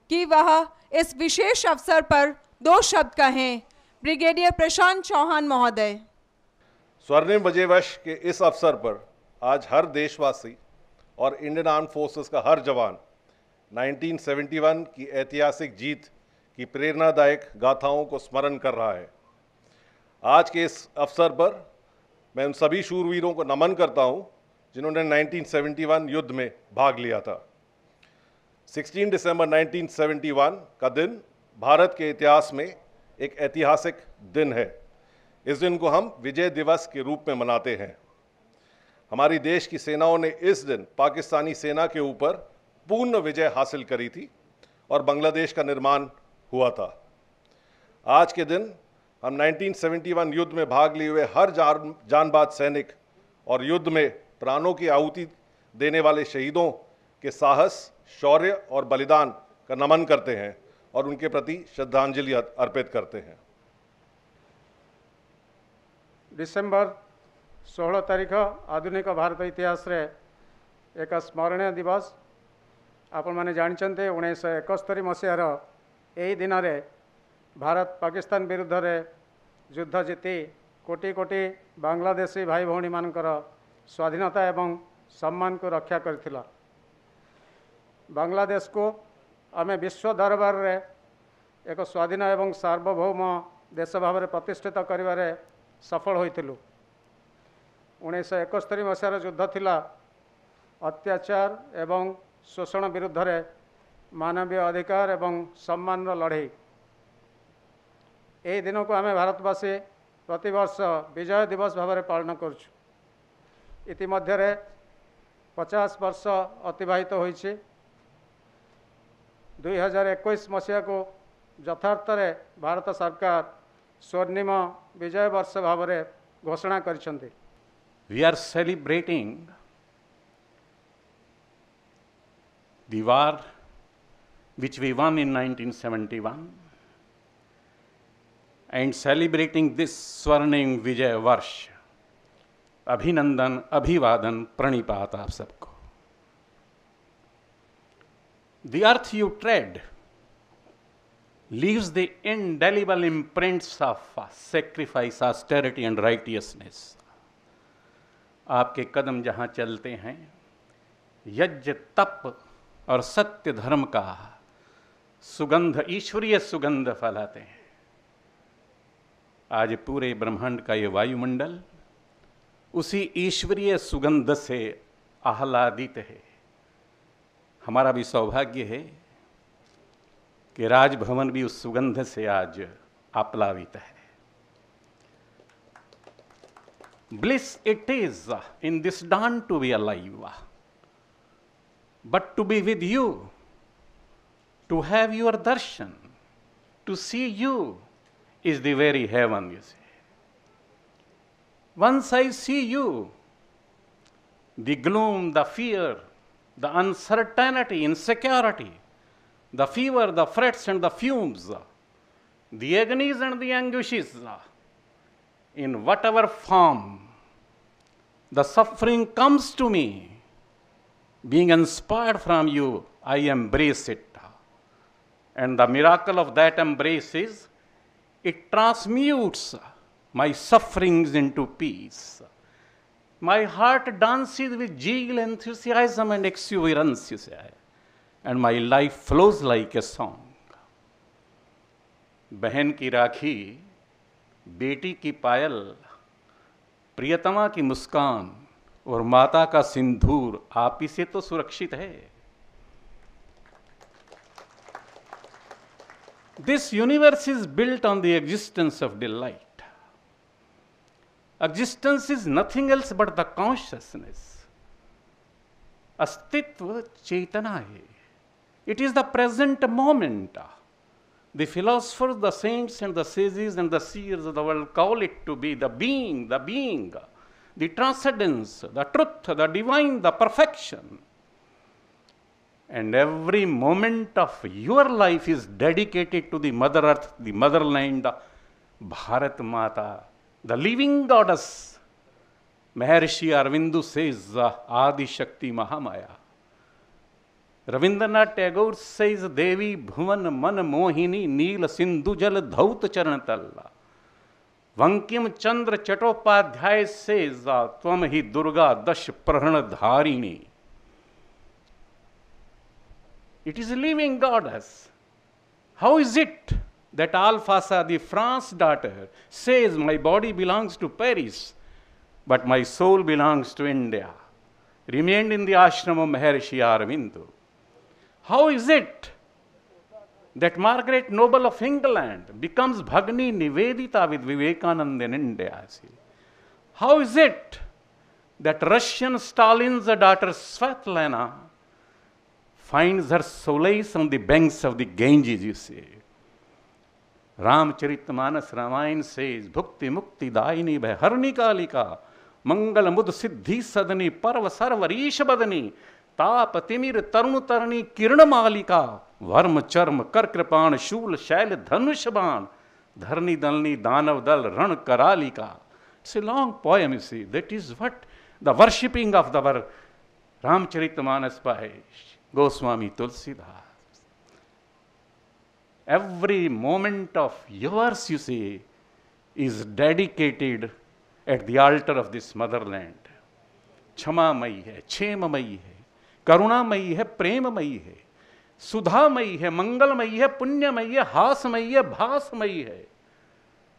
कि वह इस विशेष अवसर पर 2 शब्द कहें। ब्रिगेडियर प्रशांत चौहान महोदय। स्वर्णिम विजय वर्ष के इस अवसर पर आज हर देशवासी और इंडियन आर्म फोर्सेस का हर जवान 1971 की ऐतिहासिक जीत की प्रेरणादायक गाथाओं को स्मरण कर रहा है। आज के इस अवसर पर मैं उन सभी शूरवीरों को नमन करता हूं जिन्होंने 1971 युद्ध में भाग लिया था। 16 दिसंबर 1971 का दिन भारत के इतिहास में एक ऐतिहासिक दिन है। इस दिन को हम विजय दिवस के रूप में मनाते हैं। हमारी देश की सेनाओं ने इस दिन पाकिस्तानी सेना के ऊपर पूर्ण विजय हासिल करी थी और बांग्लादेश का निर्माण हुआ था। आज के दिन हम 1971 युद्ध में भाग लिए हुए हर जांबाज सैनिक और युद्ध में प्राणों की आहुति देने वाले शहीदों के साहस, शौर्य और बलिदान का नमन करते हैं और उनके प्रति श्रद्धांजलि अर्पित करते हैं। डिसेम्बर 16 तारीख आधुनिक भारत इतिहास रे एक स्मरणीय दिवस। आपण माने जानते 1971 मसीहार यही दिन में भारत पाकिस्तान विरुद्ध रे युद्ध जीति कोटि कोटि बांग्लादेशी भाई भौणी मानकर स्वाधीनता एवं सम्मान को रक्षा करथिला। बांग्लादेश को आमे विश्व दरबार रे एक स्वाधीन एवं सार्वभौम देश भाव में प्रतिष्ठित करिवारे सफल होइथिलु। 1971 मसीहार युद्ध थिला अत्याचार एवं शोषण विरुद्ध रे मानवीय अधिकार एवं सम्मान लड़ाई। यही दिन को आम भारतवासी प्रतिवर्ष विजय दिवस भाव में पालन करुछु। इतिमध्य 50 वर्ष अतिबाहित होइछि। 2021 मसीहा को यथार्थ रे भारत सरकार स्वर्णिम विजय वर्ष भाव में घोषणा करिसेंति। We are celebrating the war which we won in 1971 and celebrating this Swarnim Vijay Varsh. अभिनंदन, अभिवादन, प्रणिपात आप सबको। The earth you tread leaves the indelible imprints of sacrifice, austerity and righteousness. आपके कदम जहाँ चलते हैं यज्ञ, तप और सत्य धर्म का सुगंध, ईश्वरीय सुगंध फैलाते हैं। आज पूरे ब्रह्मांड का ये वायुमंडल उसी ईश्वरीय सुगंध से आह्लादित है। हमारा भी सौभाग्य है कि राजभवन भी उस सुगंध से आज आप्लावित है। Bliss it is in this dawn to be alive, but to be with you, to have your darshan, to see you is the very heaven, you see. Once I see you, the gloom, the fear, the uncertainty, insecurity, the fever, the frets and the fumes, the agonies and the anguishes, in whatever form the suffering comes to me, being inspired from you, I embrace it. And the miracle of that embrace is, it transmutes my sufferings into peace. My heart dances with zeal, enthusiasm and exuberance, you say, and my life flows like a song. बहन की राखी, बेटी की पायल, प्रियतमा की मुस्कान और माता का सिंदूर आप ही से तो सुरक्षित है। This universe is built on the existence of delight. Existence is nothing else but the consciousness. Astitva Chaitana hai. It is the present moment. The philosophers, the saints and the sages and the seers of the world call it to be the being, the transcendence, the truth, the divine, the perfection. And every moment of your life is dedicated to the Mother Earth, the motherland, Bharat Mata, the living goddess. Maharshi Aurobindo says, Adi Shakti Mahamaya. Rabindranath Tagore says, Devi Bhuvan Man Mohini Neel Sindhu Jal Dhaut Charan Talla. Vankim Chandra Chattopadhyay says, Tvam hi Durga Dash Prahana Dharini. It is a living goddess. How is it that Alphasa, the France daughter, says, my body belongs to Paris, but my soul belongs to India, remained in the ashram of Maharshi Aurobindo? How is it that Margaret Noble of England becomes Bhagni Nivedita with Vivekananda in India? How is it that Russian Stalin's daughter Svetlana finds her solace on the banks of the Ganges, you see? Ramcharitmanas Ramayana says, Bhukti Mukti Daini Bharni Kalika, Mangal Mud Siddhi Sadani, Parva Sarvarish Badani, ताप तिमिर तरुण तरणी किरण मालिका worm चर्म कर कृपाण शूल शैल धनुष बाण धरनी दलनी दानव दल रण करालिका. It's a long poem, you see. That is what the worshipping of the Ramcharitmanas by Goswami Tulsidas. Every moment of yours, you see, is dedicated at the altar of this motherland. क्षमामयी है, क्षेममयी है, करुणामयी है, प्रेममयी है, सुधामयी है, मंगलमयी है, पुण्यमयी है, हासमयी है, भासमयी है,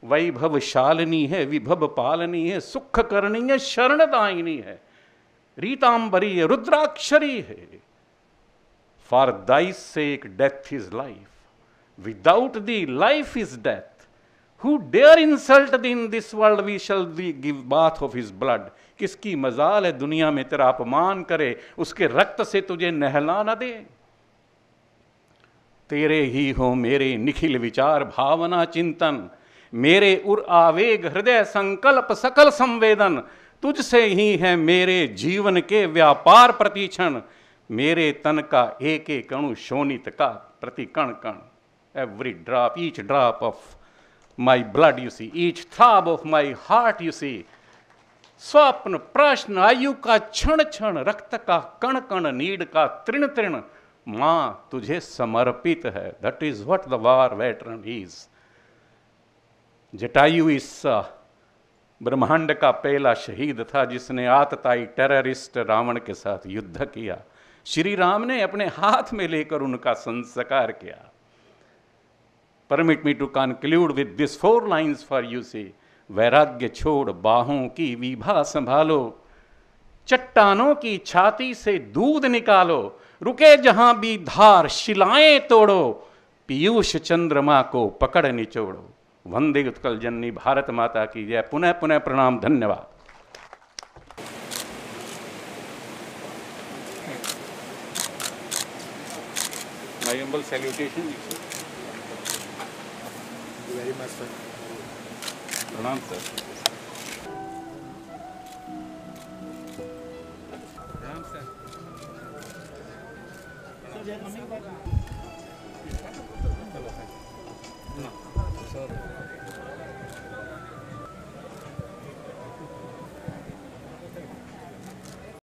वैभवशालिनी है, विभव पालनी है, सुख करणी है, शरणदायिनी है, रीतांबरी है, रुद्राक्षरी है. For thy sake death is life, without thee life is death. Who dare insult thee in this world, we shall thee give bath of his blood. किसकी मजाल है दुनिया में तेरा अपमान करे, उसके रक्त से तुझे नहला न दे. तेरे ही हो मेरे निखिल विचार भावना चिंतन, मेरे उर आवेग हृदय संकल्प सकल संवेदन, तुझसे ही है मेरे जीवन के व्यापार प्रतिक्षण, मेरे तन का एक एक अणु शोणित का प्रति कण कण. Every drop, each drop of my blood, you see, each throb of my heart, you see, स्वप्न प्रश्न आयु का क्षण क्षण, रक्त का कण कण, नीड का तृण तृण, मां तुझे समर्पित है. That is what the war veteran is. Jatayu इस ब्रह्मांड का पहला शहीद था जिसने आतताई टेररिस्ट रावण के साथ युद्ध किया. श्री राम ने अपने हाथ में लेकर उनका संस्कार किया. Permit me to conclude with these 4 lines for you, see. वैराग्य छोड़ बाहों की विभा संभालो, चट्टानों की छाती से दूध निकालो, रुके जहां भी धार शिलाएं तोड़ो, पीयूष चंद्रमा को पकड़ निचोड़ो. वंदे उत्कल जननी भारत माता की जय. पुनः पुनः प्रणाम. धन्यवाद. My humble salutation. Very much, sir. प्रणाम सर. प्रणाम सर.